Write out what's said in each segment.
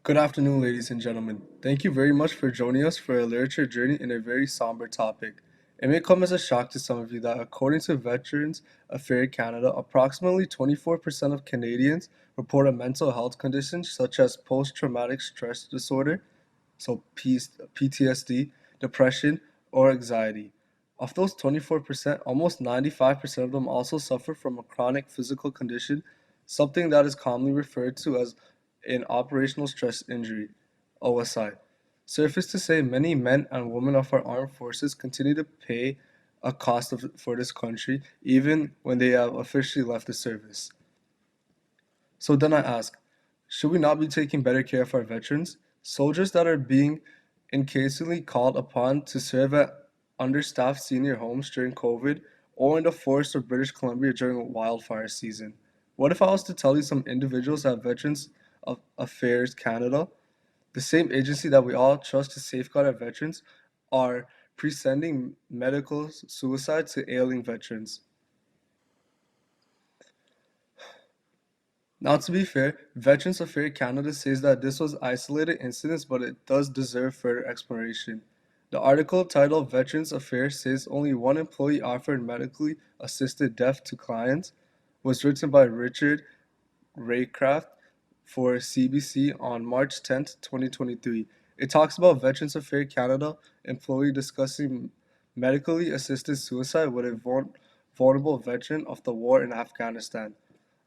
Good afternoon, ladies and gentlemen. Thank you very much for joining us for a literature journey in a very somber topic. It may come as a shock to some of you that, according to Veterans Affairs Canada, approximately 24% of Canadians report a mental health condition such as post traumatic stress disorder, so PTSD, depression, or anxiety. Of those 24%, almost 95% of them also suffer from a chronic physical condition, something that is commonly referred to as an operational stress injury, OSI. Surface to say, many men and women of our armed forces continue to pay a cost for this country, even when they have officially left the service. So then I ask, should we not be taking better care of our veterans? Soldiers that are being increasingly called upon to serve at understaffed senior homes during COVID or in the forests of British Columbia during wildfire season. What if I was to tell you some individuals at Veterans Affairs Canada, the same agency that we all trust to safeguard our veterans, are presenting medical suicide to ailing veterans? Now, to be fair, Veterans Affairs Canada says that this was isolated incidents, but it does deserve further exploration. The article titled Veterans Affairs says only one employee offered medically assisted death to clients was written by Richard Raycraft for CBC on March 10th, 2023. It talks about Veterans Affairs Canada employee discussing medically assisted suicide with a vulnerable veteran of the war in Afghanistan.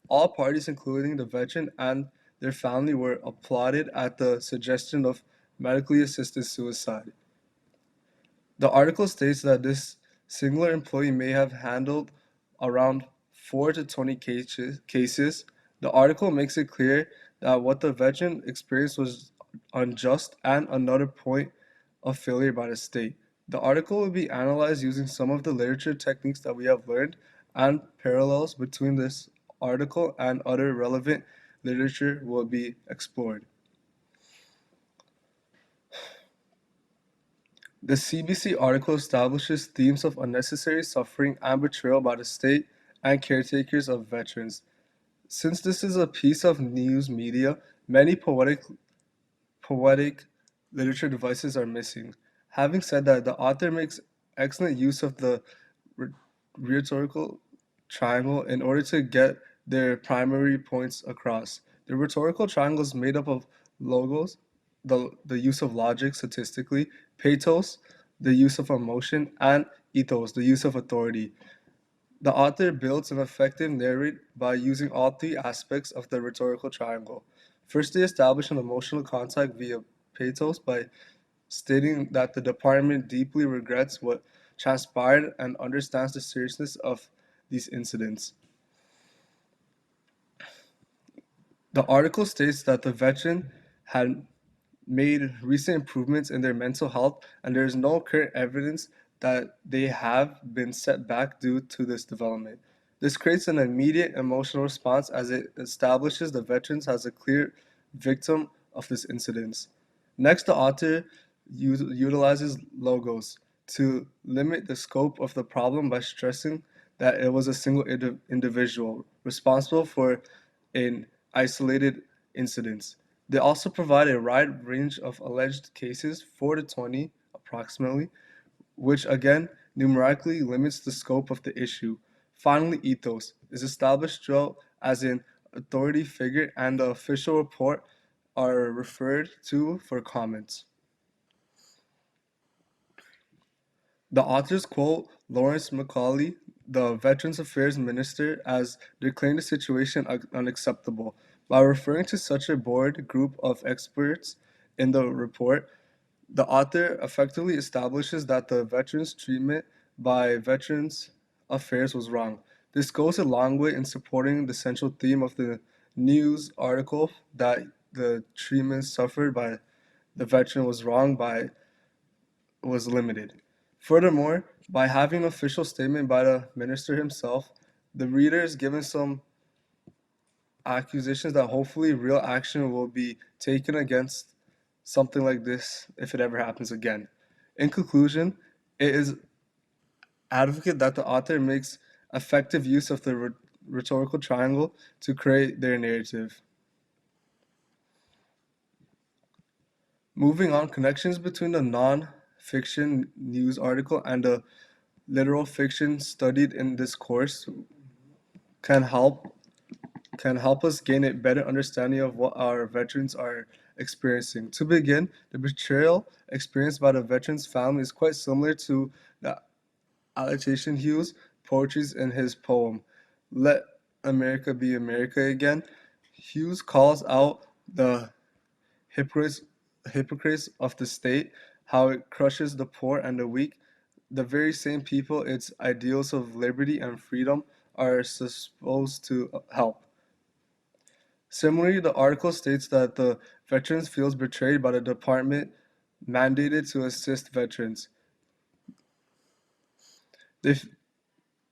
All parties, including the veteran and their family, were applauded at the suggestion of medically assisted suicide. The article states that this singular employee may have handled around 4 to 20 cases. The article makes it clear that what the veteran experienced was unjust and another point of failure by the state. The article will be analyzed using some of the literature techniques that we have learned and parallels between this article and other relevant literature will be explored. The CBC article establishes themes of unnecessary suffering and betrayal by the state and caretakers of veterans. Since this is a piece of news media, many poetic literature devices are missing. Having said that, the author makes excellent use of the rhetorical triangle in order to get their primary points across. The rhetorical triangle is made up of logos, the use of logic statistically, pathos, the use of emotion, and ethos, the use of authority. The author builds an effective narrative by using all three aspects of the rhetorical triangle. First, they establish an emotional contact via pathos by stating that the department deeply regrets what transpired and understands the seriousness of these incidents. The article states that the veteran had made recent improvements in their mental health, and there is no current evidence that they have been set back due to this development. This creates an immediate emotional response as it establishes the veterans as a clear victim of this incident. Next, the author utilizes logos to limit the scope of the problem by stressing that it was a single individual responsible for an isolated incident. They also provide a wide range of alleged cases, 4 to 20 approximately, which again numerically limits the scope of the issue. Finally, ethos is established throughout as an authority figure, and the official report are referred to for comments. The authors quote Lawrence Macaulay, the Veterans Affairs Minister, as declaring the situation unacceptable. By referring to such a board group of experts in the report, the author effectively establishes that the veterans' treatment by Veterans Affairs was wrong. This goes a long way in supporting the central theme of the news article that the treatment suffered by the veteran was wrong by was limited. Furthermore, by having an official statement by the minister himself, the reader is given some accusations that hopefully real action will be taken against something like this if it ever happens again. In conclusion, it is advocate that the author makes effective use of the rhetorical triangle to create their narrative. Moving on, connections between the non-fiction news article and the literal fiction studied in this course can help can help us gain a better understanding of what our veterans are experiencing. To begin, the betrayal experienced by the veteran's family is quite similar to the Allocation Hughes' poetry in his poem, Let America Be America Again. Hughes calls out the hypocrites, hypocrites of the state, how it crushes the poor and the weak, the very same people its ideals of liberty and freedom are supposed to help. Similarly, the article states that the veterans feels betrayed by the department mandated to assist veterans. They,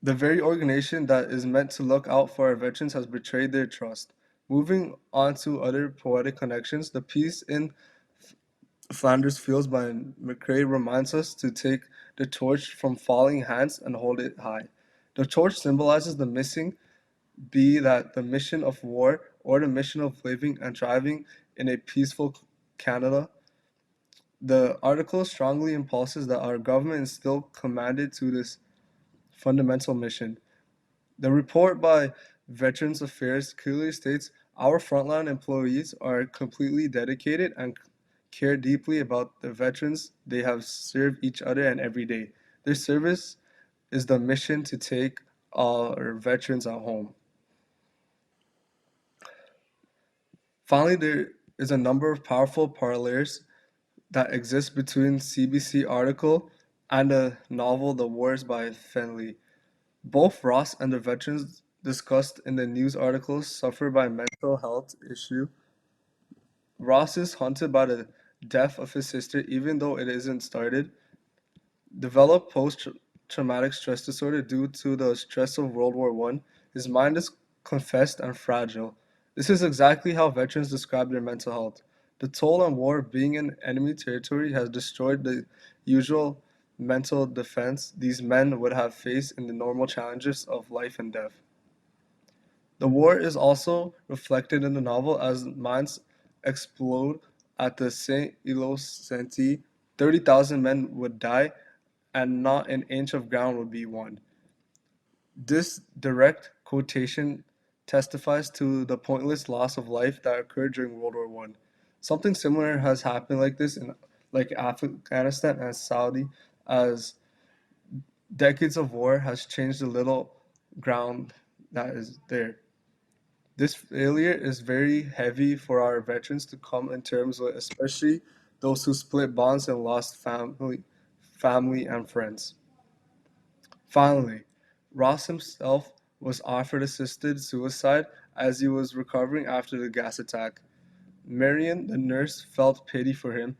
the very organization that is meant to look out for our veterans has betrayed their trust. Moving on to other poetic connections, the piece in Flanders Fields by McCrae reminds us to take the torch from falling hands and hold it high. The torch symbolizes the missing, be that the mission of war or the mission of living and thriving in a peaceful Canada. The article strongly impulses that our government is still commanded to this fundamental mission. The report by Veterans Affairs clearly states our frontline employees are completely dedicated and care deeply about the veterans they have served each other and every day. Their service is the mission to take our veterans at home. Finally, there is a number of powerful parallels that exist between CBC article and the novel The Wars by Fenley. Both Ross and the veterans discussed in the news articles suffer by mental health issue. Ross is haunted by the death of his sister even though it isn't started. Developed post-traumatic stress disorder due to the stress of World War One. His mind is confessed and fragile. This is exactly how veterans describe their mental health. The toll on war being in enemy territory has destroyed the usual mental defense these men would have faced in the normal challenges of life and death. The war is also reflected in the novel as mines explode at the Saint Innocenti. 30,000 men would die and not an inch of ground would be won. This direct quotation testifies to the pointless loss of life that occurred during World War One. Something similar has happened like this in like Afghanistan and Saudi as decades of war has changed the little ground that is there. This failure is very heavy for our veterans to come in terms with, especially those who split bonds and lost family and friends. Finally, Ross himself was offered assisted suicide as he was recovering after the gas attack. Marion, the nurse, felt pity for him.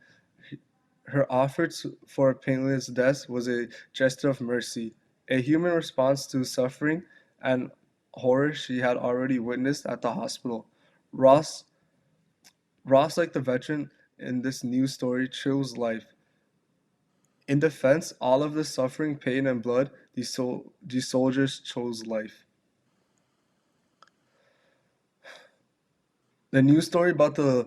Her offer for a painless death was a gesture of mercy, a human response to suffering and horror she had already witnessed at the hospital. Ross, Ross, like the veteran in this news story, chose life. In defense, all of the suffering, pain, and blood, these soldiers chose life. The news story about the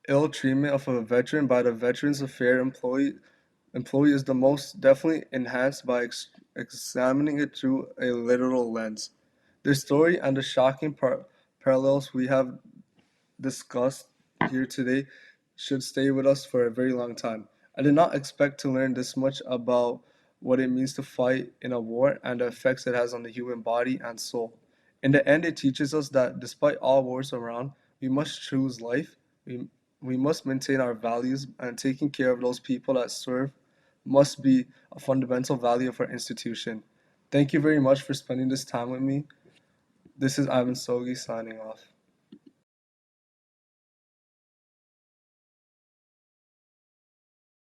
ill treatment of a veteran by the Veterans Affairs employee is the most definitely enhanced by examining it through a literal lens. The story and the shocking parallels we have discussed here today should stay with us for a very long time. I did not expect to learn this much about what it means to fight in a war and the effects it has on the human body and soul. In the end, it teaches us that despite all wars around, we must choose life. We, we must maintain our values, and taking care of those people that serve must be a fundamental value of our institution. Thank you very much for spending this time with me. This is Ivan Sogi signing off.